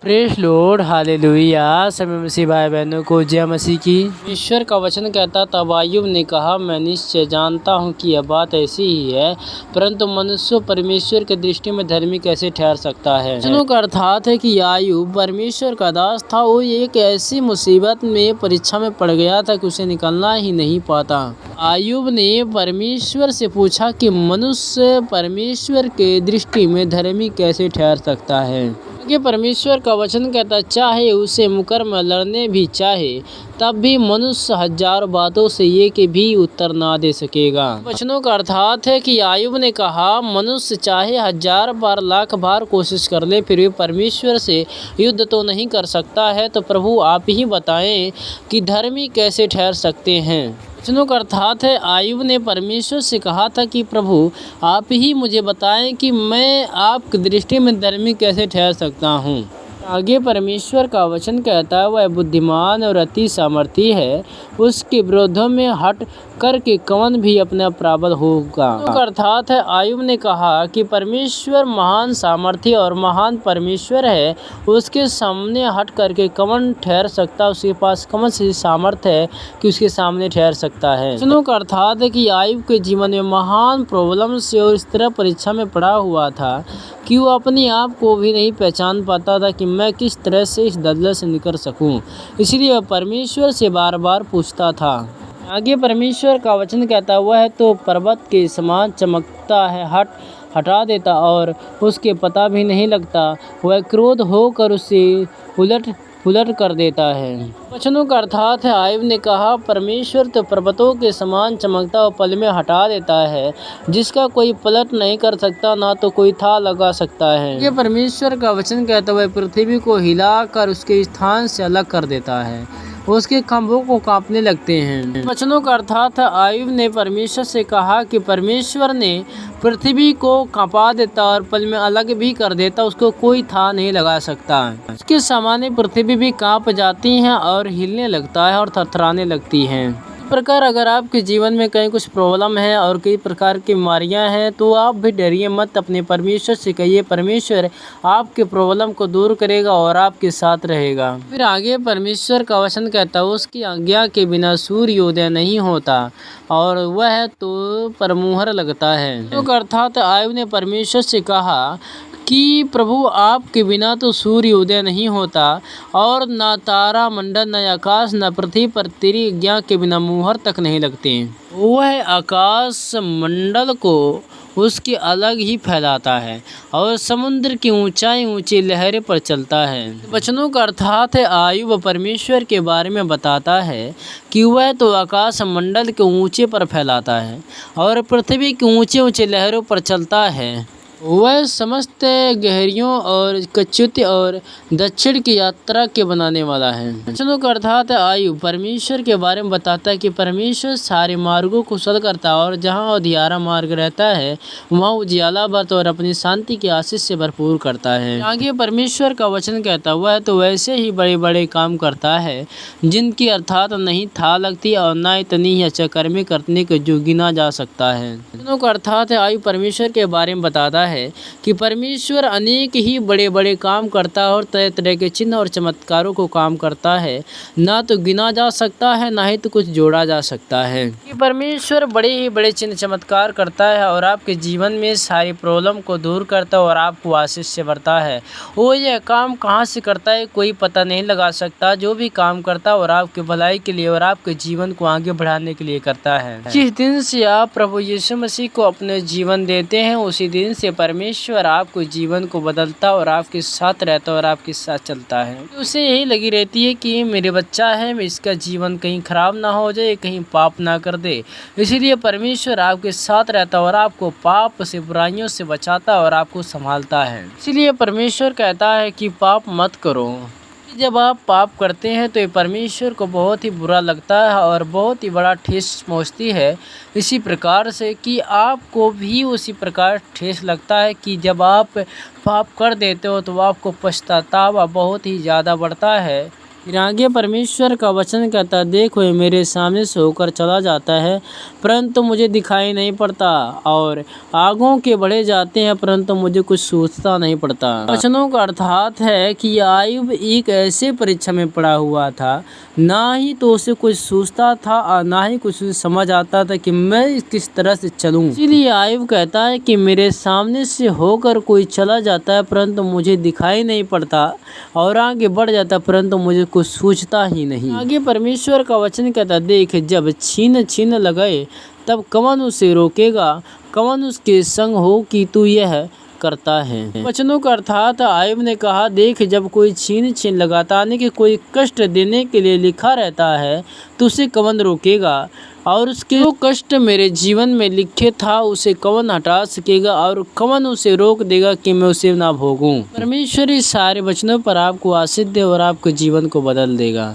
Praise Lord hallelujah. सभी मसीह भाई बहनों को जय मसीह की। ईश्वर का वचन कहता, तब आय्यूब ने कहा, मैं निश्चय जानता हूँ कि यह बात ऐसी ही है, परंतु मनुष्य परमेश्वर की दृष्टि में धर्मी कैसे ठहर सकता है। वचनों का अर्थात है कि आय्यूब परमेश्वर का दास था। वो एक ऐसी मुसीबत में परीक्षा में पड़ गया था कि उसे निकलना ही नहीं पाता। आय्यूब ने परमेश्वर से पूछा कि मनुष्य परमेश्वर के दृष्टि में धर्मी कैसे ठहर सकता है। कि परमेश्वर का वचन कहता, चाहे उसे मुकर्म लड़ने भी चाहे, तब भी मनुष्य हजारों बातों से ये कि भी उत्तर ना दे सकेगा। वचनों का अर्थात है कि आय्यूब ने कहा, मनुष्य चाहे 1000 बार लाख बार कोशिश कर ले, फिर भी परमेश्वर से युद्ध तो नहीं कर सकता है। तो प्रभु आप ही बताएं कि धर्मी कैसे ठहर सकते हैं। वचनों का अर्थात है, आय्यूब ने परमेश्वर से कहा था कि प्रभु आप ही मुझे बताएं कि मैं आपकी दृष्टि में धर्मी कैसे ठहर सकता हूँ। आगे परमेश्वर का वचन कहता है, वह बुद्धिमान और अति सामर्थी है, उसके विरोधों में हट करके कौन भी अपना प्राबल होगा। अर्थात है, आय्यूब ने कहा कि परमेश्वर महान सामर्थी और महान परमेश्वर है, उसके सामने हट करके कौन ठहर सकता, उसके पास कौन सी सामर्थ्य है कि उसके सामने ठहर सकता है। वचनों का अर्थात है कि आय्यूब के जीवन में महान प्रॉब्लम से और इस तरह परीक्षा में पड़ा हुआ था कि वो अपने आप को भी नहीं पहचान पाता था कि मैं किस तरह से इस दलदल से निकल सकूं। इसलिए वह परमेश्वर से बार बार पूछता था। आगे परमेश्वर का वचन कहता हुआ है, तो पर्वत के समान चमकता है, हटा देता और उसके पता भी नहीं लगता। वह क्रोध होकर उसे उलट कर देता है। वचनों का अर्थात है, आय्यूब ने कहा, परमेश्वर तो पर्वतों के समान चमकता और पल में हटा देता है, जिसका कोई पलट नहीं कर सकता, ना तो कोई था लगा सकता है। ये परमेश्वर का वचन कहता हुआ पृथ्वी को हिलाकर उसके स्थान से अलग कर देता है, उसके खंभों को कांपने लगते हैं। वचनों का अर्थात है, आय्यूब ने परमेश्वर से कहा कि परमेश्वर ने पृथ्वी को कांपा देता और पल में अलग भी कर देता, उसको कोई था नहीं लगा सकता। उसके सामने पृथ्वी भी कांप जाती है और हिलने लगता है और थरथराने लगती हैं। इस प्रकार अगर आपके जीवन में कहीं कुछ प्रॉब्लम है और कई प्रकार की बीमारियां हैं, तो आप भी डरिए मत। अपने परमेश्वर से कहिए, परमेश्वर आपके प्रॉब्लम को दूर करेगा और आपके साथ रहेगा। फिर आगे परमेश्वर का वचन कहता है, उसकी आज्ञा के बिना सूर्योदय नहीं होता और वह तो पर मुहर लगता है। तो अर्थात आय्यूब ने परमेश्वर से कहा कि प्रभु आपके बिना तो सूर्य उदय नहीं होता और ना तारा मंडल, न आकाश, न पृथ्वी पर तेरी आज्ञा के बिना मुहर तक नहीं लगते। वह आकाश मंडल को उसके अलग ही फैलाता है और समुद्र की ऊंचाई ऊंची लहरें पर चलता है। वचनों का अर्थात है, आय्यूब परमेश्वर के बारे में बताता है कि वह तो आकाश मंडल के ऊंचे पर फैलाता है और पृथ्वी की ऊंचे ऊंचे लहरों पर चलता है। वह समस्त गहरियों और कच्युत और दक्षिण की यात्रा के बनाने वाला है। वचनों का अर्थात है, आय्यूब परमेश्वर के बारे में बताता है कि परमेश्वर सारे मार्गों को सरल करता है और जहाँ अंधियारा मार्ग रहता है वहाँ उजियाला बरता और अपनी शांति की आशीष से भरपूर करता है। आगे परमेश्वर का वचन कहता हुआ है, तो वैसे ही बड़े बड़े काम करता है जिनकी अर्थात नहीं था लगती और न इतनी या चकर्मी करने के जो गिना जा सकता है। वचनों का अर्थात है, आय्यूब परमेश्वर के बारे में बताता है कि परमेश्वर अनेक ही बड़े बड़े काम करता है और तरह तरह के चिन्ह और चमत्कारों को काम करता है, ना तो गिना जा सकता है ना ही तो कुछ जोड़ा जा सकता है। कि परमेश्वर बड़े ही बड़े चिन्ह चमत्कार करता है और आपके जीवन में सारी प्रॉब्लम को दूर करता है और आपको आशीष से भरता है। वो यह काम कहाँ से करता है कोई पता नहीं लगा सकता। जो भी काम करता है और आपके भलाई के लिए और आपके जीवन को आगे बढ़ाने के लिए करता है। जिस दिन से आप प्रभु यीशु मसीह को अपने जीवन देते हैं, उसी दिन से परमेश्वर आपको जीवन को बदलता और आपके साथ रहता और आपके साथ चलता है। उसे यही लगी रहती है कि मेरे बच्चा है, इसका जीवन कहीं खराब ना हो जाए, कहीं पाप ना कर दे। इसीलिए परमेश्वर आपके साथ रहता और आपको पाप से, बुराइयों से बचाता और आपको संभालता है। इसीलिए परमेश्वर कहता है कि पाप मत करो। जब आप पाप करते हैं तो ये परमेश्वर को बहुत ही बुरा लगता है और बहुत ही बड़ा ठेस पहुंचती है। इसी प्रकार से कि आपको भी उसी प्रकार ठेस लगता है कि जब आप पाप कर देते हो तो आपको पछतावा बहुत ही ज़्यादा बढ़ता है। फिर आगे परमेश्वर का वचन कहता, देखो ये मेरे सामने से होकर चला जाता है परंतु मुझे दिखाई नहीं पड़ता, और आगों के बढ़े जाते हैं परंतु मुझे कुछ सूझता नहीं पड़ता। वचनों का अर्थात है कि आयुब एक ऐसे परीक्षा में पड़ा हुआ था, ना ही तो उसे कुछ सूझता था और ना ही कुछ समझ आता था कि मैं किस तरह से चलूं। इसीलिए आयुब कहता है कि मेरे सामने से होकर कोई चला जाता है परंतु मुझे दिखाई नहीं पड़ता, और आगे बढ़ जाता परंतु मुझे कुछ सूझता ही नहीं। आगे परमेश्वर का वचन कहता, देख जब छीन छीन लगाए तब कौन उसे रोकेगा, कौन उसके संग हो कि तू यह करता है। वचनों का अर्थात आयुब ने कहा, देख जब कोई छीन छीन लगाता यानी कि कोई कष्ट देने के लिए लिखा रहता है तो उसे कौन रोकेगा, और उसके जो कष्ट मेरे जीवन में लिखे था उसे कौन हटा सकेगा, और कौन उसे रोक देगा कि मैं उसे ना भोगूं। परमेश्वर इस सारे वचनों पर आपको आशीष दे और आपके जीवन को बदल देगा।